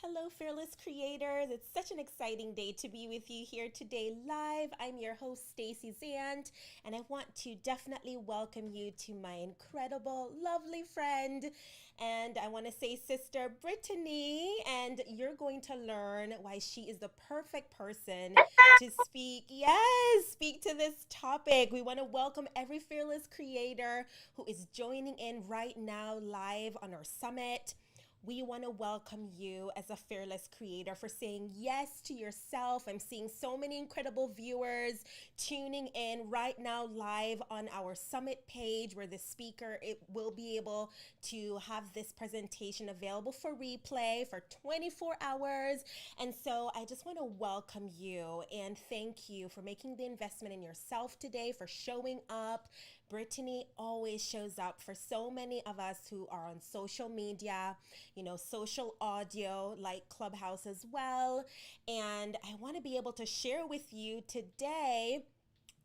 Hello, fearless creators. It's such an exciting day to be with you here today live. I'm your host, Stacey Zant, and I want to definitely welcome you to my incredible, lovely friend. And I want to say, Sister Brittany, and you're going to learn why she is the perfect person to speak to this topic. We want to welcome every fearless creator who is joining in right now live on our summit. We want to welcome you as a fearless creator for saying yes to yourself. I'm seeing so many incredible viewers tuning in right now live on our summit page where the speaker it will be able to have this presentation available for replay for 24 hours. And so I just want to welcome you and thank you for making the investment in yourself today, for showing up. Brittany always shows up for so many of us who are on social media, social audio like Clubhouse as well. And I want to be able to share with you today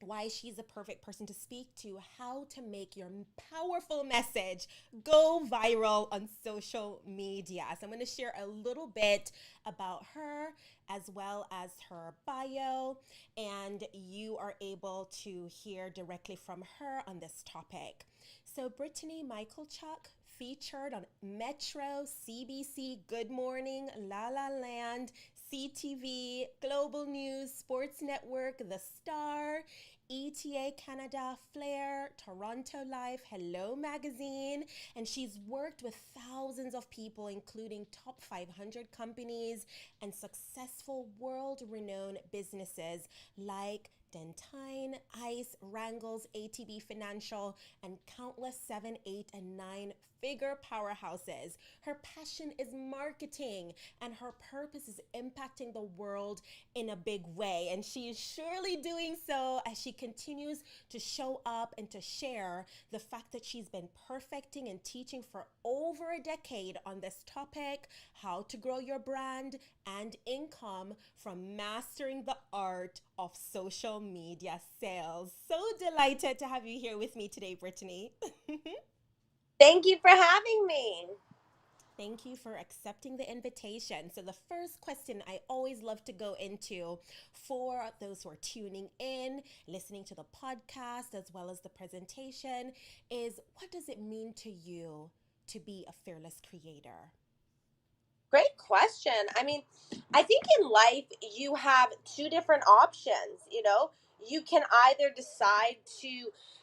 why she's a perfect person to speak to, how to make your powerful message go viral on social media. So I'm going to share a little bit about her as well as her bio, and you are able to hear directly from her on this topic. So Brittany Michalchuk featured on Metro, CBC, Good Morning, La La Land, CTV, Global News, Sports Network, The Star, ETA Canada, Flair, Toronto Life, Hello Magazine, and she's worked with thousands of people, including top 500 companies and successful world-renowned businesses like Dentine, ICE, Wrangles, ATB Financial, and countless 7, 8, and 9-figure powerhouses. Her passion is marketing, and her purpose is impacting the world in a big way. And she is surely doing so as she continues to show up and to share the fact that she's been perfecting and teaching for over a decade on this topic, how to grow your brand and income from mastering the art of social media sales. So delighted to have you here with me today, Brittany. Thank you for having me. Thank you for accepting the invitation. So, the first question I always love to go into for those who are tuning in, listening to the podcast, as well as the presentation, is what does it mean to you to be a fearless creator? Great question. I think in life you have two different options. You can either decide to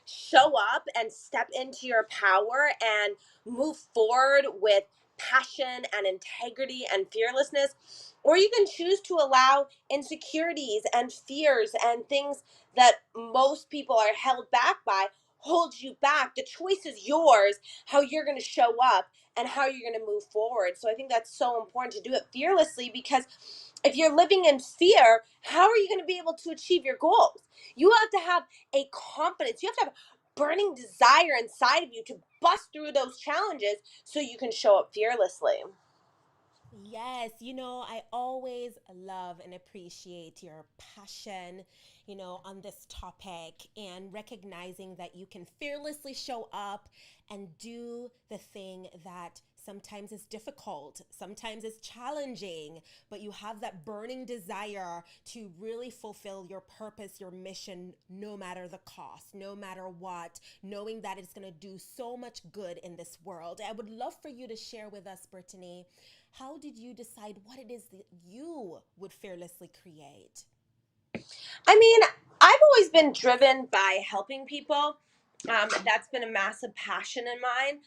show up and step into your power and move forward with passion and integrity and fearlessness, or you can choose to allow insecurities and fears and things that most people are held back by hold you back. The choice is yours, how you're going to show up and how you're going to move forward. So I think that's so important to do it fearlessly, because if you're living in fear, how are you going to be able to achieve your goals? You have to have a confidence. You have to have burning desire inside of you to bust through those challenges so you can show up fearlessly. Yes, I always love and appreciate your passion, on this topic and recognizing that you can fearlessly show up and do the thing that sometimes is difficult, sometimes is challenging, but you have that burning desire to really fulfill your purpose, your mission, no matter the cost, no matter what, knowing that it's going to do so much good in this world. I would love for you to share with us, Brittany, how did you decide what it is that you would fearlessly create? I mean, I've always been driven by helping people. That's been a massive passion in mine.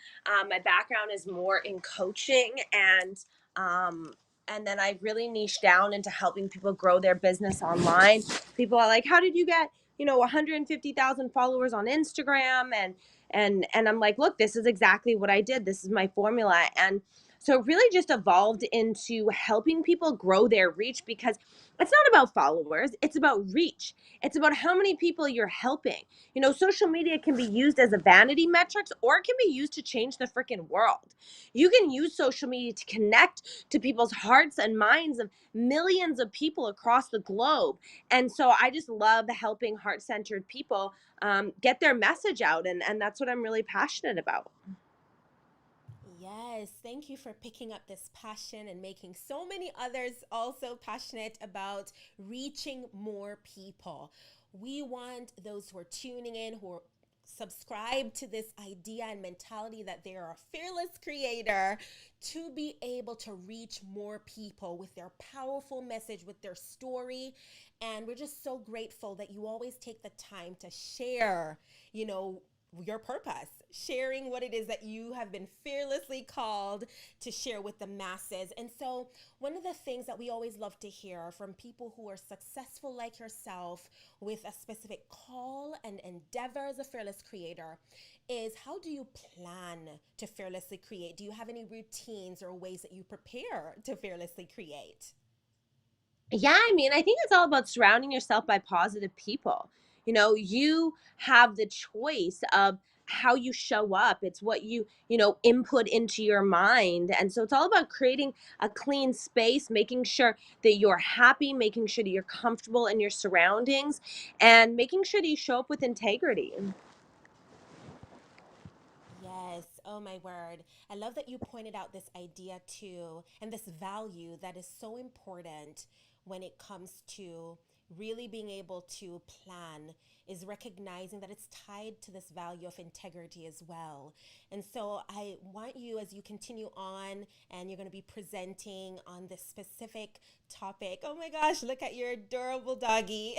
My background is more in coaching, and then I really niche down into helping people grow their business online. People are like, "How did you get 150,000 followers on Instagram?" And I'm like, "Look, this is exactly what I did. This is my formula." And so it really just evolved into helping people grow their reach, because it's not about followers, it's about reach. It's about how many people you're helping. Social media can be used as a vanity metrics, or it can be used to change the freaking world. You can use social media to connect to people's hearts and minds of millions of people across the globe. And so I just love helping heart-centered people get their message out, and that's what I'm really passionate about. Yes, thank you for picking up this passion and making so many others also passionate about reaching more people. We want those who are tuning in, who are subscribe to this idea and mentality that they are a fearless creator, to be able to reach more people with their powerful message, with their story. And we're just so grateful that you always take the time to share, you know, your purpose, sharing what it is that you have been fearlessly called to share with the masses. And so, one of the things that we always love to hear from people who are successful like yourself with a specific call and endeavor as a fearless creator is, how do you plan to fearlessly create? Do you have any routines or ways that you prepare to fearlessly create? Yeah, I mean, I think it's all about surrounding yourself by positive people. You have the choice of how you show up. It's what you input into your mind. And so it's all about creating a clean space, making sure that you're happy, making sure that you're comfortable in your surroundings, and making sure that you show up with integrity. Yes. Oh, my word. I love that you pointed out this idea too, and this value that is so important when it comes to really being able to plan, is recognizing that it's tied to this value of integrity as well. And so I want you, as you continue on and you're going to be presenting on this specific topic. Oh my gosh, look at your adorable doggy.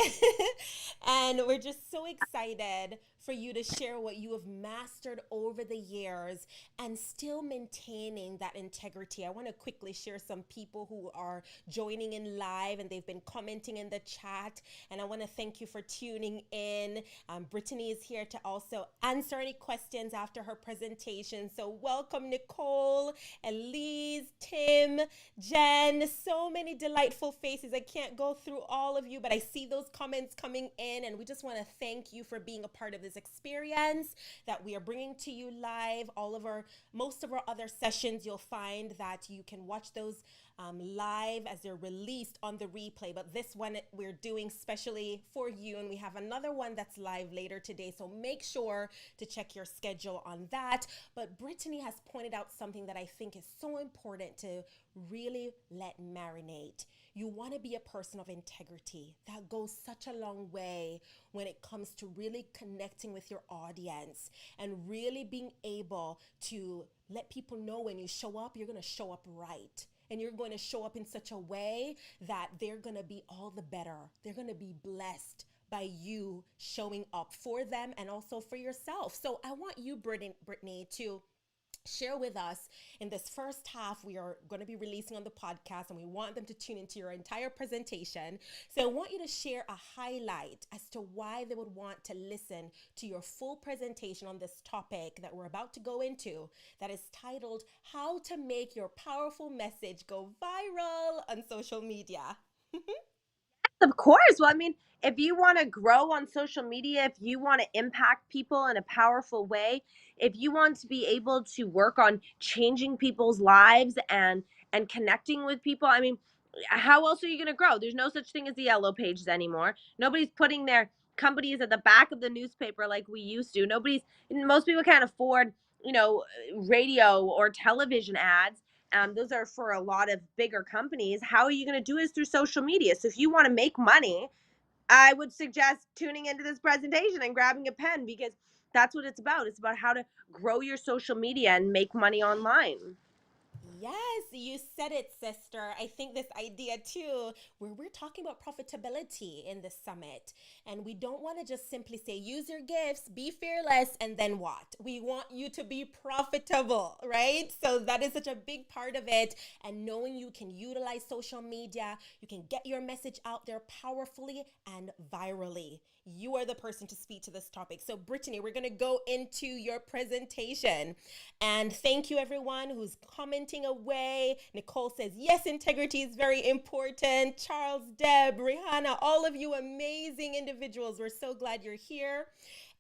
And we're just so excited for you to share what you have mastered over the years and still maintaining that integrity. I want to quickly share some people who are joining in live and they've been commenting in the chat. And I want to thank you for tuning in. Brittany is here to also answer any questions after her presentation. So, welcome, Nicole, Elise, Tim, Jen. So many delightful faces. I can't go through all of you, but I see those comments coming in. And we just want to thank you for being a part of this experience that we are bringing to you live. Most of our other sessions, you'll find that you can watch those live as they're released on the replay. But this one we're doing specially for you. And we have another one that's live later today. So make sure to check your schedule on that. But Brittany has pointed out something that I think is so important to really let marinate. You want to be a person of integrity. That goes such a long way when it comes to really connecting with your audience and really being able to let people know when you show up, you're going to show up right. And you're going to show up in such a way that they're going to be all the better. They're going to be blessed by you showing up for them and also for yourself. So I want you, Brittany, to share with us in this first half. We are going to be releasing on the podcast and we want them to tune into your entire presentation. So I want you to share a highlight as to why they would want to listen to your full presentation on this topic that we're about to go into, that is titled How to Make Your Powerful Message Go Viral on Social Media. Of course. Well, I mean, if you want to grow on social media, if you want to impact people in a powerful way, if you want to be able to work on changing people's lives and connecting with people, I mean, how else are you going to grow? There's no such thing as the yellow pages anymore. Nobody's putting their companies at the back of the newspaper like we used to. Most people can't afford, radio or television ads. Those are for a lot of bigger companies. How are you going to do this through social media? So if you want to make money, I would suggest tuning into this presentation and grabbing a pen, because that's what it's about. It's about how to grow your social media and make money online. Yes, you said it, sister. I think this idea too, where we're talking about profitability in this summit, and we don't want to just simply say, use your gifts, be fearless, and then what? We want you to be profitable, right? So that is such a big part of it. And knowing you can utilize social media, you can get your message out there powerfully and virally. You are the person to speak to this topic. So, Brittany, we're going to go into your presentation. And thank you, everyone who's commenting away. Nicole says, yes, integrity is very important. Charles, Deb, Rihanna, all of you amazing individuals. We're so glad you're here.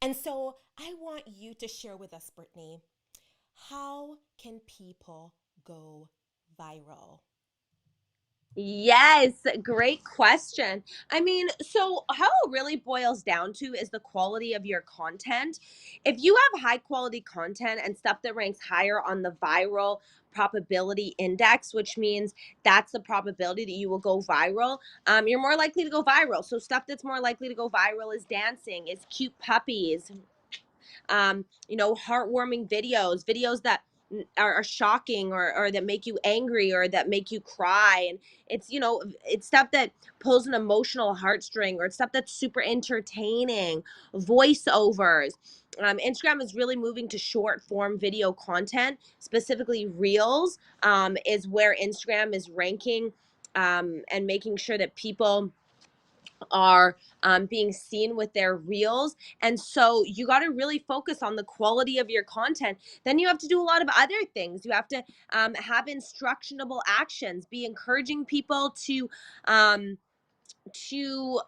And so I want you to share with us, Brittany, how can people go viral? Yes, great question. I mean, so how it really boils down to is the quality of your content. If you have high quality content and stuff that ranks higher on the viral probability index, which means that's the probability that you will go viral, you're more likely to go viral. So stuff that's more likely to go viral is dancing, is cute puppies, heartwarming videos that are shocking, or that make you angry or that make you cry. And it's stuff that pulls an emotional heartstring, or it's stuff that's super entertaining, voiceovers. Instagram is really moving to short form video content, specifically reels, is where Instagram is ranking, and making sure that people are being seen with their reels. And so you got to really focus on the quality of your content. Then you have to do a lot of other things. You have to have instructionable actions, be encouraging people um, to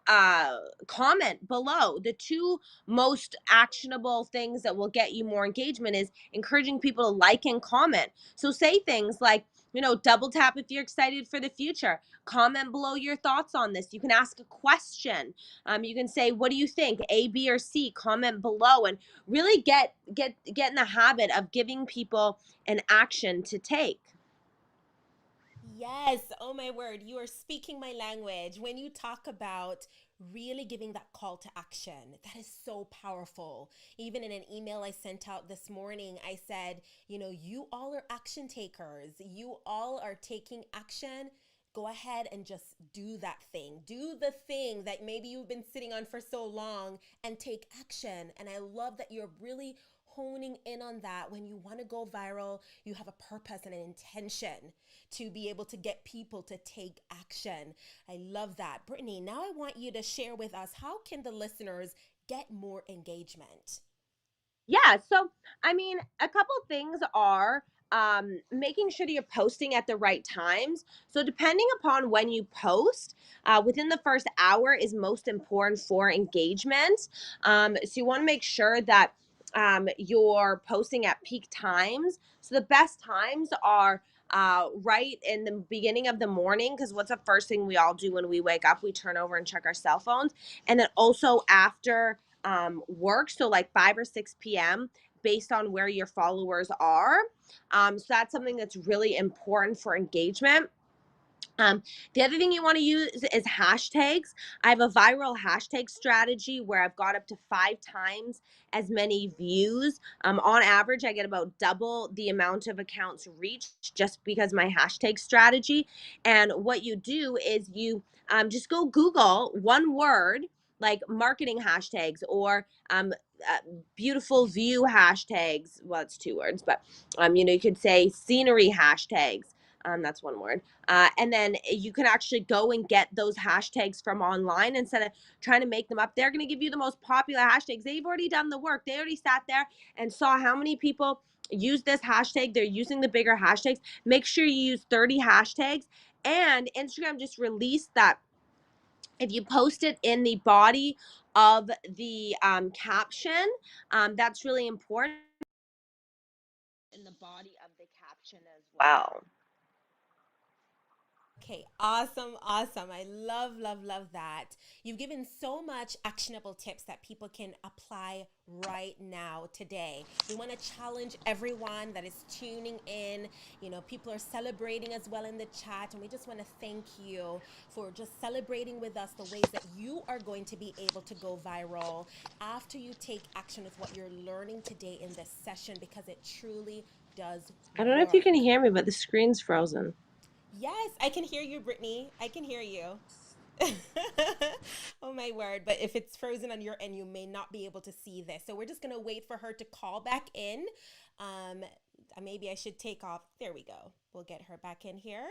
comment below. The two most actionable things that will get you more engagement is encouraging people to like and comment. So say things like, double tap if you're excited for the future. Comment below your thoughts on this. You can ask a question. You can say, what do you think? A, B, or C. Comment below, and really get in the habit of giving people an action to take. Yes, oh my word, you are speaking my language. When you talk about really giving that call to action, that is so powerful. Even in an email I sent out this morning, I said, you all are action takers. You all are taking action. Go ahead and just do that thing. Do the thing that maybe you've been sitting on for so long and take action. And I love that you're really honing in on that. When you want to go viral, you have a purpose and an intention to be able to get people to take action. I love that. Brittany, now I want you to share with us, how can the listeners get more engagement? Yeah, so I mean, a couple things are making sure that you're posting at the right times. So, depending upon when you post, within the first hour is most important for engagement. So, you want to make sure that you're posting at peak times. So, the best times are right in the beginning of the morning, because what's the first thing we all do when we wake up? We turn over and check our cell phones. And then also after work, so like 5 or 6 p.m., based on where your followers are. So that's something that's really important for engagement. The other thing you want to use is hashtags. I have a viral hashtag strategy where I've got up to 5 times as many views. On average, I get about double the amount of accounts reached just because my hashtag strategy. And what you do is you just go Google one word, like marketing hashtags, or uh, beautiful view hashtags. Well, it's 2 words, but you could say scenery hashtags. That's one word. And then you can actually go and get those hashtags from online instead of trying to make them up. They're going to give you the most popular hashtags. They've already done the work. They already sat there and saw how many people use this hashtag. They're using the bigger hashtags. Make sure you use 30 hashtags. And Instagram just released that if you post it in the body of the caption, that's really important, in the body of the caption as well. Okay, awesome, awesome. I love, love, love that. You've given so much actionable tips that people can apply right now, today. We want to challenge everyone that is tuning in. People are celebrating as well in the chat, and we just want to thank you for just celebrating with us the ways that you are going to be able to go viral after you take action with what you're learning today in this session, because it truly does I don't know if you can work. hear me, but the screen's frozen. Yes, I can hear you, Brittany. I can hear you. Oh my word. But if it's frozen on your end, you may not be able to see this. So we're just going to wait for her to call back in. Um, Maybe I should take off. There we go. We'll get her back in here.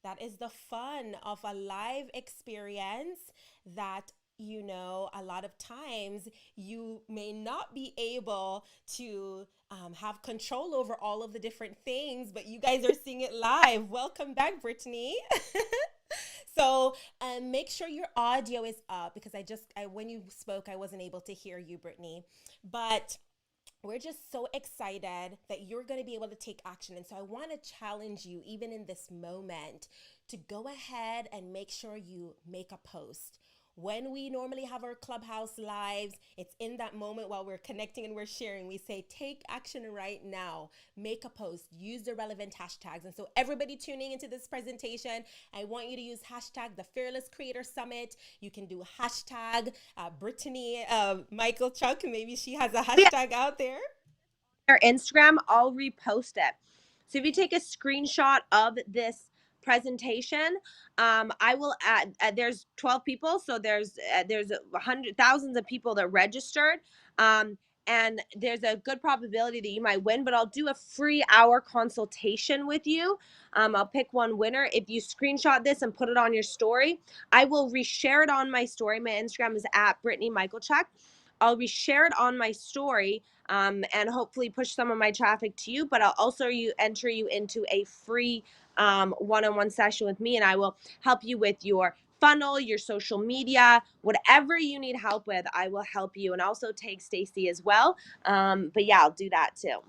That is the fun of a live experience that, a lot of times you may not be able to have control over all of the different things, but you guys are seeing it live. Welcome back, Brittany. So make sure your audio is up, because when you spoke, I wasn't able to hear you, Brittany. But we're just so excited that you're going to be able to take action. And so I want to challenge you, even in this moment, to go ahead and make sure you make a post. When we normally have our Clubhouse lives, it's in that moment while we're connecting and we're sharing. We say, take action right now, make a post, use the relevant hashtags. And so, everybody tuning into this presentation, I want you to use hashtag the Fearless Creator Summit. You can do hashtag Brittany Michalchuk. Maybe she has a hashtag out there. Our Instagram, I'll repost it. So if you take a screenshot of this presentation, I will add. There's 12 people, so there's hundred thousands of people that registered. And there's a good probability that you might win, but I'll do a free hour consultation with you. I'll pick one winner. If you screenshot this and put it on your story, I will reshare it on my story. My Instagram is at Brittany Michalchuk. I'll reshare it on my story, and hopefully push some of my traffic to you. But I'll also enter you into a free one-on-one session with me, and I will help you with your funnel, your social media, whatever you need help with. I will help you, and also take Stacy as well. But yeah, I'll do that too.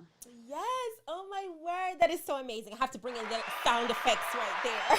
Yes. Oh my word. That is so amazing. I have to bring in the sound effects right there.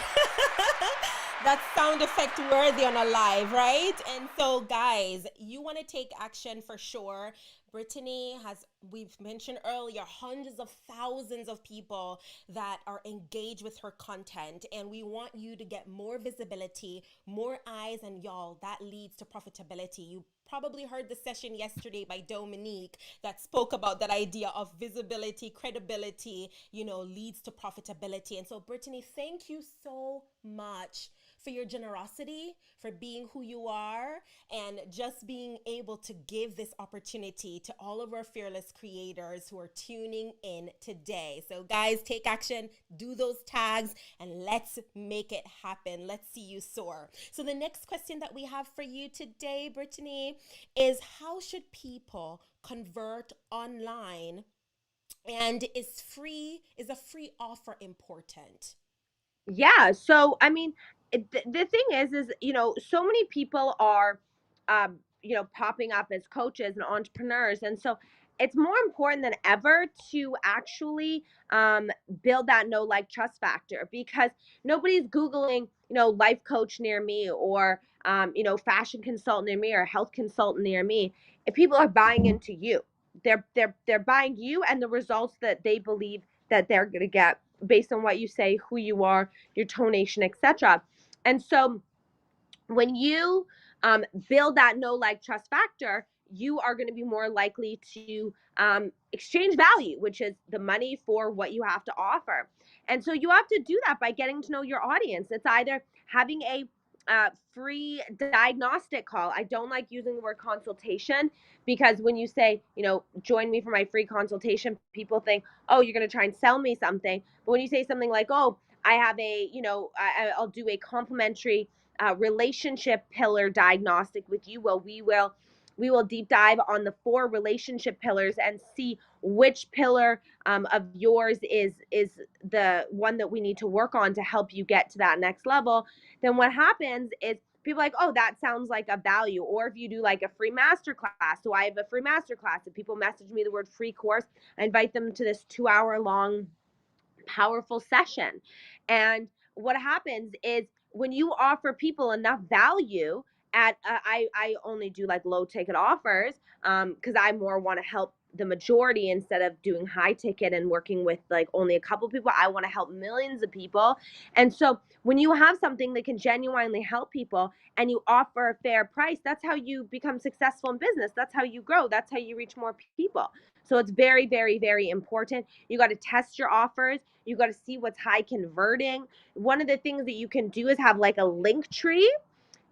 That's sound effect worthy on a live, right? And so, guys, you want to take action for sure. Brittany has, we've mentioned earlier, hundreds of thousands of people that are engaged with her content. And we want you to get more visibility, more eyes, and y'all, that leads to profitability. You probably heard the session yesterday by Dominique that spoke about that idea of visibility, credibility, leads to profitability. And so, Brittany, thank you so much for your generosity, for being who you are, and just being able to give this opportunity to all of our fearless creators who are tuning in today. So, guys, take action, do those tags, and let's make it happen. Let's see you soar. So, the next question that we have for you today, Brittany, is how should people convert online? And is a free offer important? Yeah. So, I mean, the thing is, so many people are, popping up as coaches and entrepreneurs. And so it's more important than ever to actually build that know, like, trust factor, because nobody's Googling, life coach near me, or, fashion consultant near me, or health consultant near me. If people are buying into you, they're buying you and the results that they believe that they're going to get based on what you say, who you are, your tonation, etc. And so when you build that know, like, trust factor, you are going to be more likely to exchange value, which is the money for what you have to offer. And so you have to do that by getting to know your audience. It's either having a free diagnostic call. I don't like using the word consultation, because when you say, join me for my free consultation, people think, oh, you're going to try and sell me something. But when you say something like, oh, I have I'll do a complimentary relationship pillar diagnostic with you. Well, we will deep dive on the 4 relationship pillars and see which pillar of yours is the one that we need to work on to help you get to that next level. Then what happens is people are like, oh, that sounds like a value. Or if you do like a free masterclass, so I have a free masterclass. If people message me the word free course, I invite them to this 2-hour long powerful session. And what happens is when you offer people enough value at I only do like low ticket offers, because I more want to help the majority instead of doing high ticket and working with like only a couple people. I want to help millions of people. And so when you have something that can genuinely help people and you offer a fair price, that's how you become successful in business. That's how you grow. That's how you reach more people. So it's very, very, very important. You got to test your offers. You got to see what's high converting. One of the things that you can do is have like a link tree.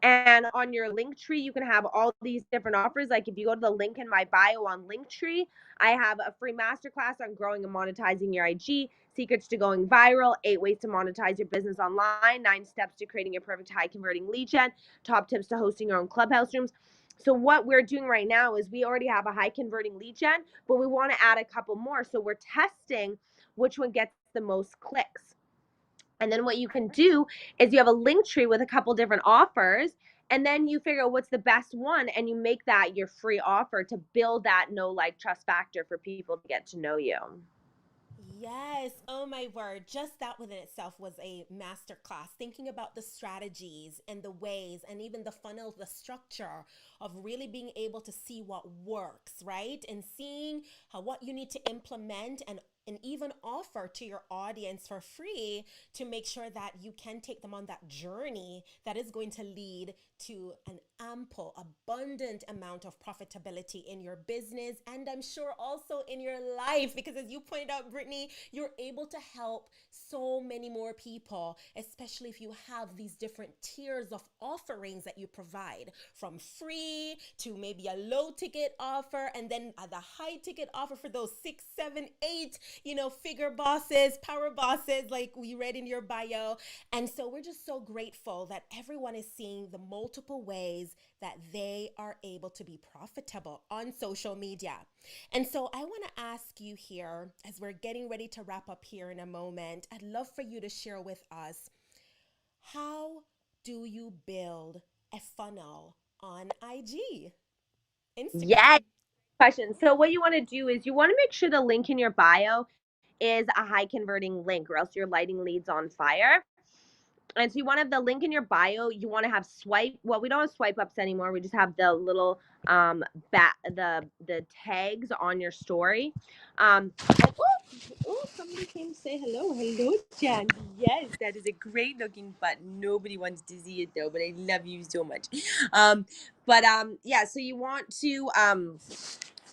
And on your link tree, you can have all these different offers. Like if you go to the link in my bio on Linktree, I have a free masterclass on growing and monetizing your IG, secrets to going viral, 8 ways to monetize your business online, 9 steps to creating your perfect high converting lead gen, top tips to hosting your own clubhouse rooms. So what we're doing right now is we already have a high converting lead gen, but we want to add a couple more. So we're testing which one gets the most clicks. And then what you can do is you have a link tree with a couple different offers, And then you figure out what's the best one and you make that your free offer to build that know, like, trust factor for people to get to know you. Yes. Oh my word. Just that within itself was a masterclass. Thinking about the strategies and the ways and even the funnel, the structure of really being able to see what works, right? And seeing how what you need to implement and even offer to your audience for free to make sure that you can take them on that journey that is going to lead to an ample, abundant amount of profitability in your business and I'm sure also in your life. Because as you pointed out, Brittany, you're able to help so many more people, especially if you have these different tiers of offerings that you provide from free to maybe a low ticket offer and then the high ticket offer for those 6, 7, 8, figure bosses, power bosses, like we read in your bio. And so we're just so grateful that everyone is seeing the multiple ways that they are able to be profitable on social media. And so I want to ask you here, as we're getting ready to wrap up here in a moment, I'd love for you to share with us, how do you build a funnel on IG, Yeah, Instagram? question. So what you want to do is you want to make sure the link in your bio is a high converting link, or else you're lighting leads on fire. And so you want to have the link in your bio. You want to have swipe. Well, we don't have swipe ups anymore. We just have the little the tags on your story. And somebody came to say hello. Hello, Jan. Yes, that is a great looking button. Nobody wants to see it though, but I love you so much. Yeah. So you want to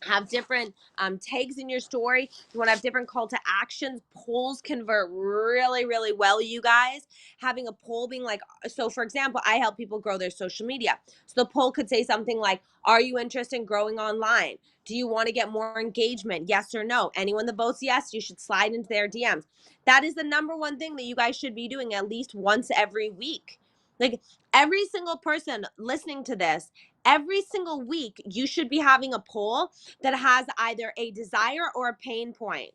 have different tags in your story. You want to have different call to actions. Polls convert really, really well, you guys. Having a poll being like, so for example, I help people grow their social media. So the poll could say something like, are you interested in growing online? Do you want to get more engagement? Yes or no? Anyone that votes yes, you should slide into their DMs. That is the number one thing that you guys should be doing at least once every week. Like, every single person listening to this, every single week, you should be having a poll that has either a desire or a pain point.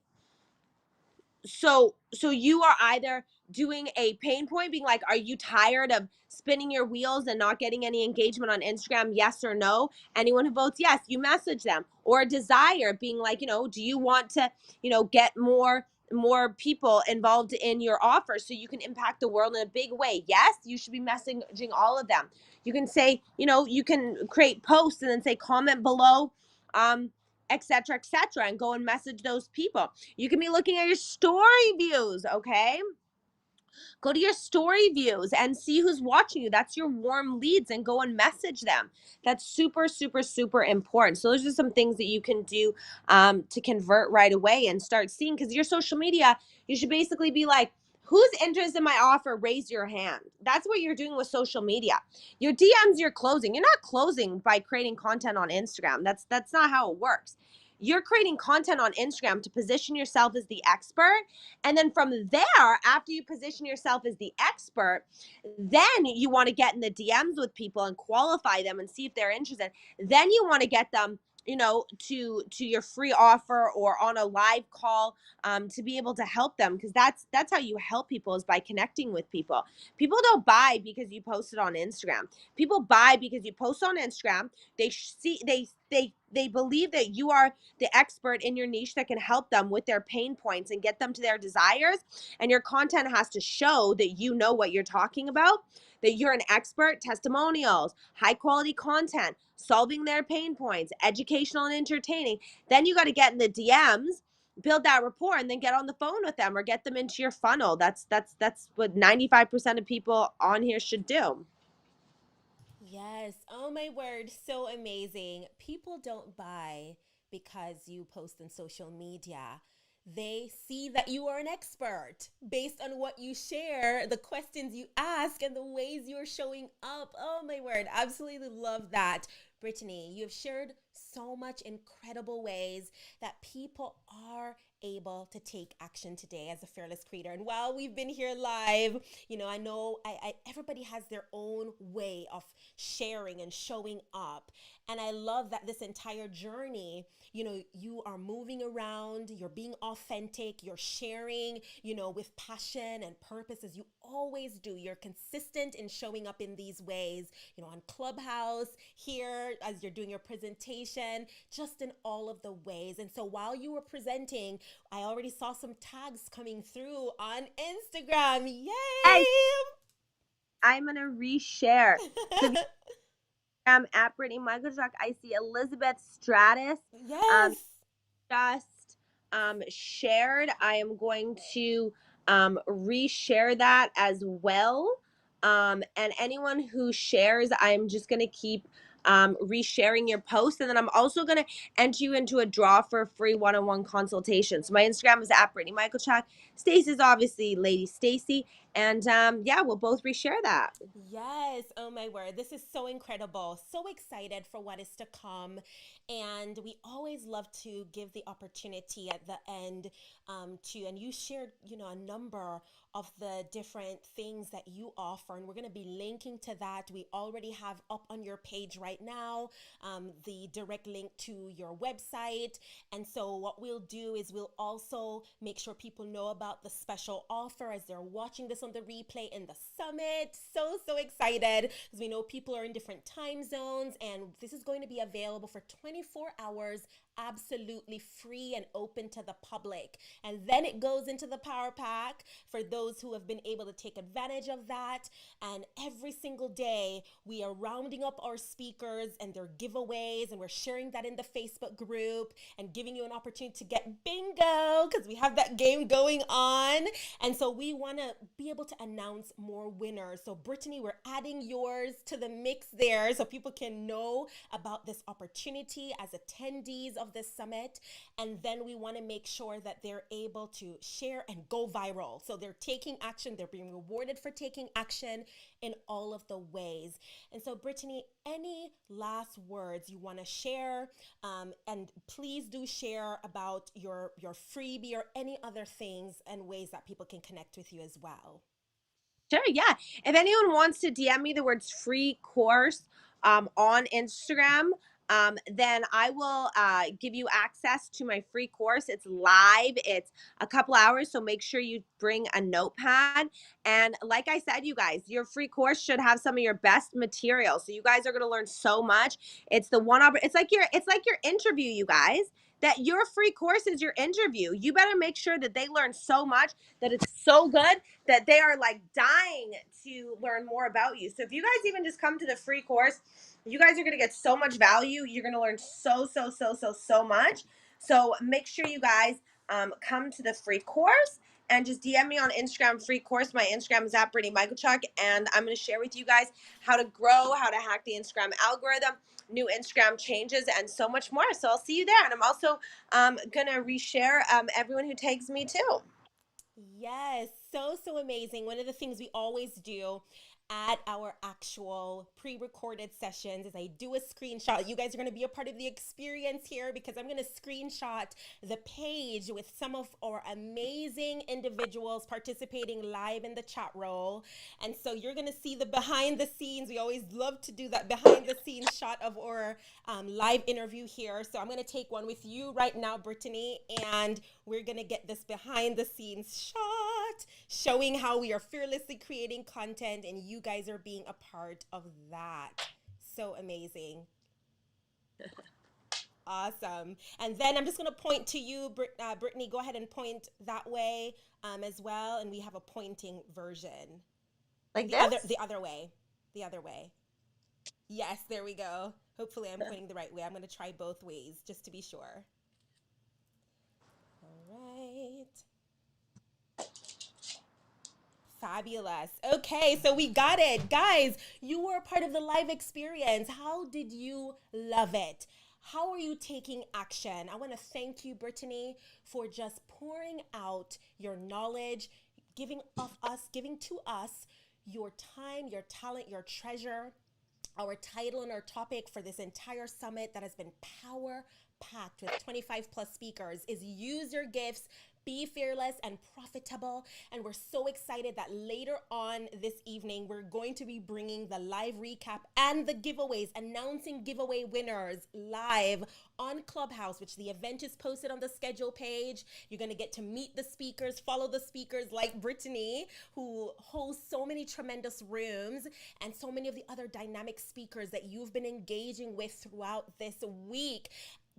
So you are either doing a pain point being like, are you tired of spinning your wheels and not getting any engagement on Instagram? Yes or no? Anyone who votes yes, you message them. Or a desire being like, do you want to, get more people involved in your offer so you can impact the world in a big way? Yes, you should be messaging all of them. You can say, you can create posts and then say comment below, etc., and go and message those people. You can be looking at your story views, okay? Go to your story views and see who's watching you. That's your warm leads, and go and message them. That's super, super, super important. So those are some things that you can do to convert right away and start seeing, because your social media, you should basically be like, who's interested in my offer? Raise your hand. That's what you're doing with social media. Your DMs, you're closing. You're not closing by creating content on Instagram. That's not how it works. You're creating content on Instagram to position yourself as the expert, and then from there, after you position yourself as the expert, then you want to get in the DMs with people and qualify them and see if they're interested. Then you want to get them, to your free offer or on a live call, to be able to help them, because that's how you help people, is by connecting with people. People don't buy because you posted on Instagram. People buy because you post on Instagram. They see they believe that you are the expert in your niche that can help them with their pain points and get them to their desires. And your content has to show that you know what you're talking about, that you're an expert. Testimonials, high quality content, solving their pain points, educational and entertaining. Then you got to get in the DMs, build that rapport, and then get on the phone with them or get them into your funnel. That's what 95% of people on here should do. Yes. Oh my word. So amazing. People don't buy because you post on social media. They see that you are an expert based on what you share, the questions you ask, and the ways you're showing up. Oh my word. Absolutely love that. Brittany, you've shared so much incredible ways that people are able to take action today as a fearless creator. And while we've been here live, I know everybody has their own way of sharing and showing up. And I love that this entire journey, you are moving around, you're being authentic, you're sharing, with passion and purpose as you always do. You're consistent in showing up in these ways, on Clubhouse, here as you're doing your presentation, just in all of the ways. And so while you were presenting, I already saw some tags coming through on Instagram. Hey, Yay! I'm gonna reshare. So if you at Brittany Michalchuk, I see Elizabeth Stratus. Um, Yes. just shared. I am going to reshare that as well. And anyone who shares, I'm just going to keep resharing your post. And then I'm also going to enter you into a draw for a free one-on-one consultation. So my Instagram is at Brittany Michalchuk. Stacey's obviously Lady Stacy. And yeah, we'll both reshare that. Yes. Oh my word. This is so incredible. So excited for what is to come. And we always love to give the opportunity at the end and you shared, a number of the different things that you offer. And we're going to be linking to that. We already have up on your page right now the direct link to your website. And so what we'll do is we'll also make sure people know about the special offer as they're watching this on the replay in the summit. So excited because we know people are in different time zones, and this is going to be available for 24 hours, absolutely free and open to the public. And then it goes into the Power Pack for those who have been able to take advantage of that. And every single day we are rounding up our speakers and their giveaways, and we're sharing that in the Facebook group and giving you an opportunity to get bingo because we have that game going on. And so we want to be able to announce more winners. So Brittany, we're adding yours to the mix there so people can know about this opportunity as attendees of this summit. And then we want to make sure that they're able to share and go viral. So they're taking action, they're being rewarded for taking action in all of the ways. And so Brittany, any last words you want to share? And please do share about your freebie or any other things and ways that people can connect with you as well. Sure, yeah. If anyone wants to DM me the words free course on Instagram, then I will give you access to my free course. It's live, it's a couple hours, so make sure you bring a notepad. And like I said, you guys, your free course should have some of your best material. So you guys are going to learn so much. It's the one it's like your interview, you guys. That your free course is your interview. You better make sure that they learn so much, that it's so good that they are like dying to learn more about you. So if you guys even just come to the free course, you guys are going to get so much value. You're going to learn so much. So make sure you guys come to the free course and just DM me on Instagram, free course. My Instagram is at Brittany Michalchuk, and I'm going to share with you guys how to grow, how to hack the Instagram algorithm, new Instagram changes, and so much more. So I'll see you there. And I'm also going to reshare everyone who tags me too. Yes, so amazing. One of the things we always do at our actual pre-recorded sessions is I do a screenshot. You guys are going to be a part of the experience here because I'm going to screenshot the page with some of our amazing individuals participating live in the chat roll. And so you're going to see the behind the scenes. We always love to do that behind the scenes shot of our live interview here. So I'm going to take one with you right now, Brittany, and we're going to get this behind the scenes shot showing how we are fearlessly creating content, and you guys are being a part of that. So amazing. Awesome. And then I'm just going to point to you, Brittany. Go ahead and point that way as well. And we have a pointing version. Like The other, this? the other way. The other way. Yes, there we go. Hopefully I'm pointing the right way. I'm going to try both ways just to be sure. All right. Fabulous. Okay, so we got it. Guys, you were a part of the live experience. How did you love it? How are you taking action? I want to thank you, Brittany, for just pouring out your knowledge, giving to us your time, your talent, your treasure. Our title and our topic for this entire summit that has been packed with 25 plus speakers is use your gifts, be fearless and profitable. And we're so excited that later on this evening, we're going to be bringing the live recap and the giveaways, announcing giveaway winners live on Clubhouse, which the event is posted on the schedule page. You're going to get to meet the speakers, follow the speakers like Brittany, who hosts so many tremendous rooms, and so many of the other dynamic speakers that you've been engaging with throughout this week.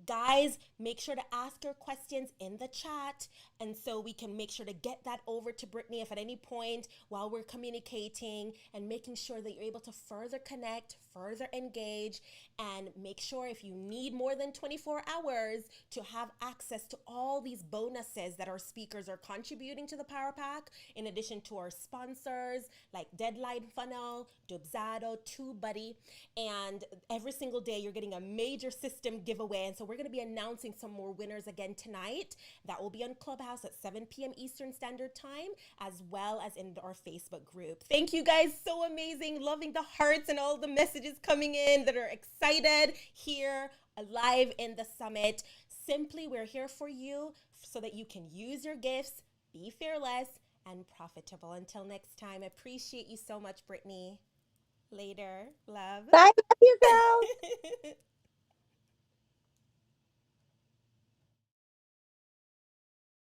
Guys, make sure to ask your questions in the chat, and so we can make sure to get that over to Brittany if at any point while we're communicating, and making sure that you're able to further connect, further engage, and make sure if you need more than 24 hours to have access to all these bonuses that our speakers are contributing to the Power Pack, in addition to our sponsors like Deadline Funnel, Dubzado, TubeBuddy, and every single day you're getting a major system giveaway. And so we're going to be announcing some more winners again tonight. That will be on Clubhouse at 7 p.m. Eastern Standard Time, as well as in our Facebook group. Thank you guys, so amazing. Loving the hearts and all the messages coming in that are excited here live in the summit. Simply, we're here for you so that you can use your gifts, be fearless and profitable. Until next time, I appreciate you so much, Brittany. Later. Love. Bye, love you, girls.